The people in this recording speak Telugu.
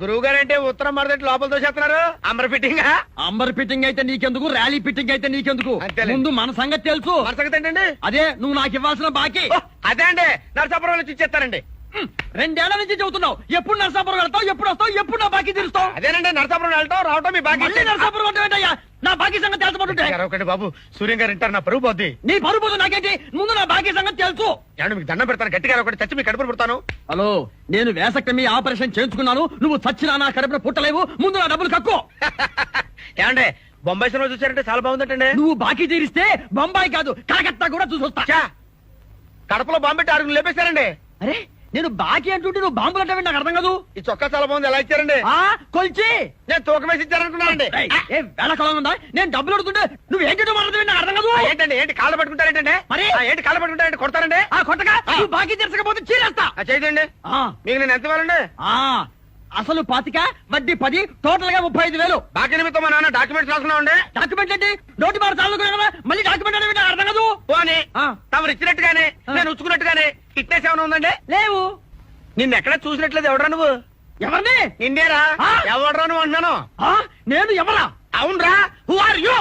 గురువు గారు అంటే ఉత్తరం మరదటి లోపల దోసేస్తున్నారు. అంబర్ ఫిట్టింగ్ అంబర్ ఫిట్టింగ్ అయితే నీకెందుకు, ర్యాలీ ఫిట్టింగ్ అయితే నీకెందుకు? అంతేలే. ముందు మన సంగతి తెలుసు. మన సంగతి ఏంటండి? అదే నువ్వు నాకు ఇవ్వాల్సిన బాకీ. అదే అండి, నరసాపురం నుంచి ఇచ్చేస్తానండి. 2 ఏళ్ల నుంచి చెబుతున్నావు. ఎప్పుడు నరసాపురం వెళ్తావు, ఎప్పుడు వస్తావు, ఎప్పుడు నా బాకీ తీరుస్తావు? అదేనండి, నరసాపురం వెళ్ళటం రావటం మీ బాకీ. మళ్ళీ నరసాపురం అంటే ఏంటయ్యా? నా బాకీ సంగతి తెలుసుకుంటుంటే ఒకటి బాబు, సూర్యం గారు ఇంటారు, నా పరువు పోద్ది. నీ పరుపు పోదు నాకేంటి? ముందు నా బాకీ సంగతి తెలుసు. ఏమండి మీకు దండం పెడతాను, గట్టిగా ఒకటి చచ్చి మీ కడుపు పుడతాను. హలో, నేను వేసక్టమీ ఆపరేషన్ చేయించుకున్నాను. నువ్వు చచ్చినా నా కడుపున పుట్టలేవు. ముందు నా డబ్బులు కక్కు. ఏమండి బొంబాయి సినిమా చూసారంటే చాలా బాగుందంటండి. నువ్వు బాకీ తీరిస్తే బొంబాయి కాదు కలకత్తా కూడా చూసొస్తా. చా, కడపలో బాంబు పెట్టి 6 లేపేశారండి. అరే, నేను బాకీ అంటుంటే నువ్వు బాంబులు అంటే నాకు అర్థం కాదు. ఈ చొక్కా చాలా బాగుంది, ఎలా ఇచ్చారండి? కొల్చి నేను తూకం వేసి ఇచ్చారనుకున్నానండి. వేళకాలం ఉందా? నేను డబ్బులు అడుగుతుంటే నువ్వు ఏంటో మాట్లాడుతుంది నాకు అర్థం కాదు. ఏంటండి, ఏంటి కాళ్ళు పట్టుకుంటారేంటంటే? మరి ఏంటి కాళ్ళు పట్టుకుంటారంటే కొడతారండి? కొట్టగా నువ్వు బాకీ తీర్చకపోతే చీరేస్తా. చేయండి. మీకు నేను ఎంత ఇవ్వాలండి? అసలు 25, వడ్డీ 10, టోటల్ గా 35,000. బాకీ నిమిత్తం మా నాన్న డాక్యుమెంట్స్ రాసుకున్నామండి. డాక్యుమెంట్ ఏంటి? నోటి మాట చాలుకున్నా కదా, మళ్ళీ డాక్యుమెంట్ అనేది నాకు అర్థం కాదు. పోనీ తమరు ఇచ్చినట్టుగానే నేను ఉంచుకున్నట్టుగానే ఫిట్నెస్ ఏమైనా ఉందండి? లేవు. నిన్న ఎక్కడ చూసినట్లేదు. ఎవడరా నువ్వు? ఎవరిని? నిన్నేరా. ఎవడరా నువ్వు అంటున్నాను. నేను ఎవరా? అవునరా. Who are you?